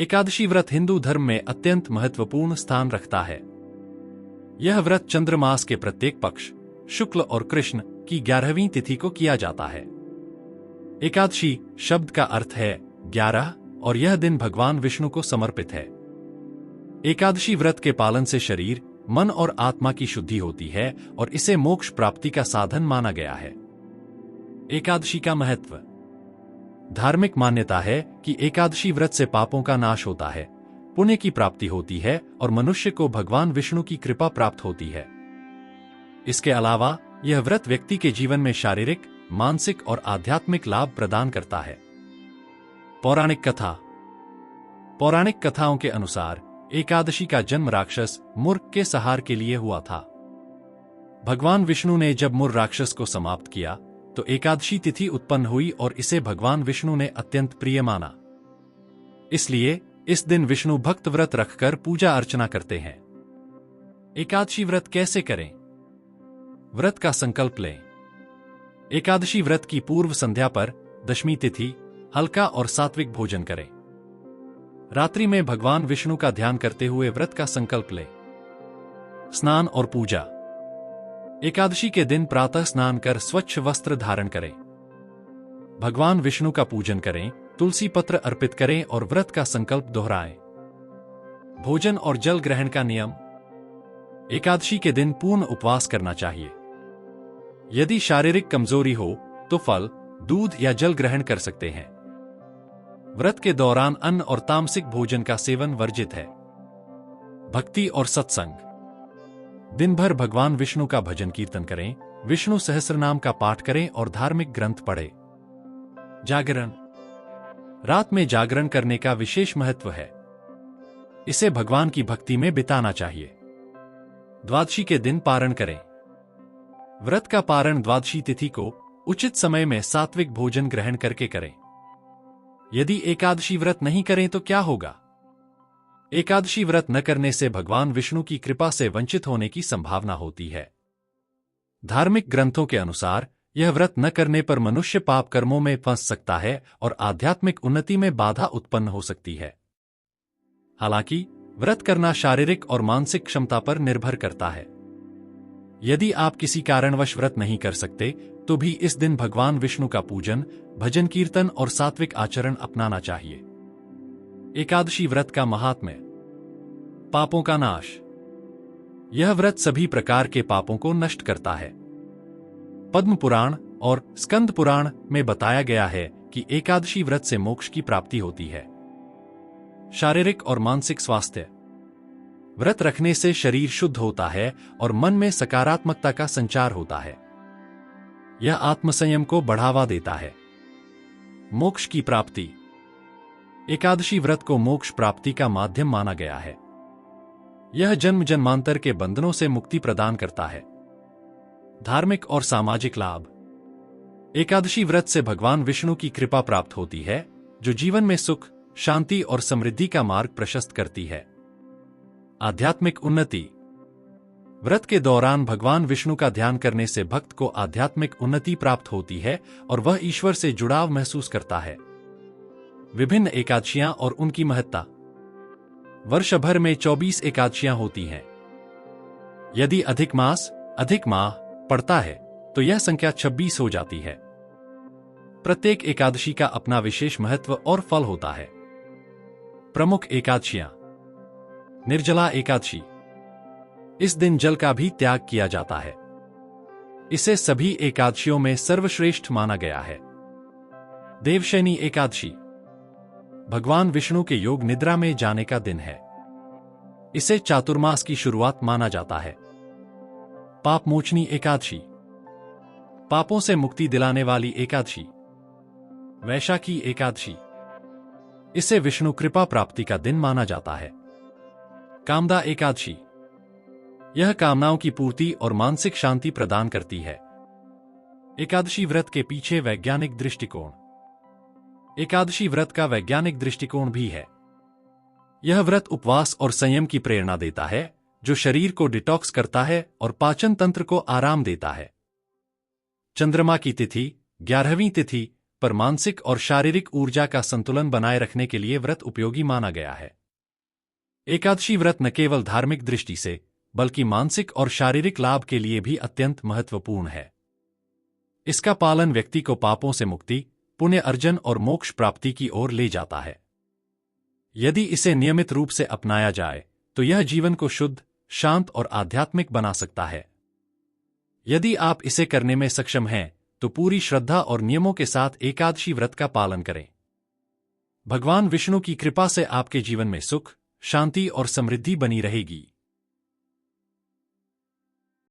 एकादशी व्रत हिंदू धर्म में अत्यंत महत्वपूर्ण स्थान रखता है। यह व्रत चंद्रमास के प्रत्येक पक्ष, शुक्ल और कृष्ण की 11वीं तिथि को किया जाता है। एकादशी शब्द का अर्थ है 11 और यह दिन भगवान विष्णु को समर्पित है। एकादशी व्रत के पालन से शरीर, मन और आत्मा की शुद्धि होती है और इसे मोक्ष प्राप्ति का साधन माना गया है। एकादशी का महत्व। धार्मिक मान्यता है कि एकादशी व्रत से पापों का नाश होता है, पुण्य की प्राप्ति होती है और मनुष्य को भगवान विष्णु की कृपा प्राप्त होती है। इसके अलावा यह व्रत व्यक्ति के जीवन में शारीरिक, मानसिक और आध्यात्मिक लाभ प्रदान करता है। पौराणिक कथा। पौराणिक कथाओं के अनुसार एकादशी का जन्म राक्षस मुर के संहार के लिए हुआ था। भगवान विष्णु ने जब मुर राक्षस को समाप्त किया तो एकादशी तिथि उत्पन्न हुई और इसे भगवान विष्णु ने अत्यंत प्रिय माना। इसलिए इस दिन विष्णु भक्त व्रत रखकर पूजा अर्चना करते हैं। एकादशी व्रत कैसे करें? व्रत का संकल्प लें। एकादशी व्रत की पूर्व संध्या पर दशमी तिथि हल्का और सात्विक भोजन करें। रात्रि में भगवान विष्णु का ध्यान करते हुए व्रत का संकल्प लें। स्नान और पूजा। एकादशी के दिन प्रातः स्नान कर स्वच्छ वस्त्र धारण करें। भगवान विष्णु का पूजन करें, तुलसी पत्र अर्पित करें और व्रत का संकल्प दोहराएं। भोजन और जल ग्रहण का नियम। एकादशी के दिन पूर्ण उपवास करना चाहिए। यदि शारीरिक कमजोरी हो तो फल, दूध या जल ग्रहण कर सकते हैं। व्रत के दौरान अन्न और तामसिक भोजन का सेवन वर्जित है। भक्ति और सत्संग। दिन भर भगवान विष्णु का भजन कीर्तन करें, विष्णु सहस्रनाम का पाठ करें और धार्मिक ग्रंथ पढ़ें। जागरण। रात में जागरण करने का विशेष महत्व है। इसे भगवान की भक्ति में बिताना चाहिए। द्वादशी के दिन पारण करें। व्रत का पारण द्वादशी तिथि को उचित समय में सात्विक भोजन ग्रहण करके करें। यदि एकादशी व्रत नहीं करें तो क्या होगा? एकादशी व्रत न करने से भगवान विष्णु की कृपा से वंचित होने की संभावना होती है। धार्मिक ग्रंथों के अनुसार यह व्रत न करने पर मनुष्य पाप कर्मों में फंस सकता है और आध्यात्मिक उन्नति में बाधा उत्पन्न हो सकती है। हालांकि व्रत करना शारीरिक और मानसिक क्षमता पर निर्भर करता है। यदि आप किसी कारणवश व्रत नहीं कर सकते तो भी इस दिन भगवान विष्णु का पूजन, भजन कीर्तन और सात्विक आचरण अपनाना चाहिए। एकादशी व्रत का महात्म्य। पापों का नाश। यह व्रत सभी प्रकार के पापों को नष्ट करता है। पद्म पुराण और स्कंद पुराण में बताया गया है कि एकादशी व्रत से मोक्ष की प्राप्ति होती है। शारीरिक और मानसिक स्वास्थ्य। व्रत रखने से शरीर शुद्ध होता है और मन में सकारात्मकता का संचार होता है। यह आत्मसंयम को बढ़ावा देता है। मोक्ष की प्राप्ति। एकादशी व्रत को मोक्ष प्राप्ति का माध्यम माना गया है। यह जन्म जन्मांतर के बंधनों से मुक्ति प्रदान करता है। धार्मिक और सामाजिक लाभ। एकादशी व्रत से भगवान विष्णु की कृपा प्राप्त होती है, जो जीवन में सुख, शांति और समृद्धि का मार्ग प्रशस्त करती है। आध्यात्मिक उन्नति। व्रत के दौरान भगवान विष्णु का ध्यान करने से भक्त को आध्यात्मिक उन्नति प्राप्त होती है और वह ईश्वर से जुड़ाव महसूस करता है। विभिन्न एकादशियां और उनकी महत्ता। वर्ष भर में 24 एकादशियां होती हैं। यदि अधिक माह पड़ता है तो यह संख्या 26 हो जाती है। प्रत्येक एकादशी का अपना विशेष महत्व और फल होता है। प्रमुख एकादशियां। निर्जला एकादशी। इस दिन जल का भी त्याग किया जाता है। इसे सभी एकादशियों में सर्वश्रेष्ठ माना गया है। देवशयनी एकादशी। भगवान विष्णु के योग निद्रा में जाने का दिन है। इसे चातुर्मास की शुरुआत माना जाता है। पाप मोचनी एकादशी। पापों से मुक्ति दिलाने वाली एकादशी। वैशाखी एकादशी। इसे विष्णु कृपा प्राप्ति का दिन माना जाता है। कामदा एकादशी। यह कामनाओं की पूर्ति और मानसिक शांति प्रदान करती है। एकादशी व्रत के पीछे वैज्ञानिक दृष्टिकोण। एकादशी व्रत का वैज्ञानिक दृष्टिकोण भी है। यह व्रत उपवास और संयम की प्रेरणा देता है, जो शरीर को डिटॉक्स करता है और पाचन तंत्र को आराम देता है। चंद्रमा की तिथि 11वीं तिथि पर मानसिक और शारीरिक ऊर्जा का संतुलन बनाए रखने के लिए व्रत उपयोगी माना गया है। एकादशी व्रत न केवल धार्मिक दृष्टि से बल्कि मानसिक और शारीरिक लाभ के लिए भी अत्यंत महत्वपूर्ण है। इसका पालन व्यक्ति को पापों से मुक्ति, पुण्य अर्जन और मोक्ष प्राप्ति की ओर ले जाता है। यदि इसे नियमित रूप से अपनाया जाए तो यह जीवन को शुद्ध, शांत और आध्यात्मिक बना सकता है। यदि आप इसे करने में सक्षम हैं तो पूरी श्रद्धा और नियमों के साथ एकादशी व्रत का पालन करें। भगवान विष्णु की कृपा से आपके जीवन में सुख, शांति और समृद्धि बनी रहेगी।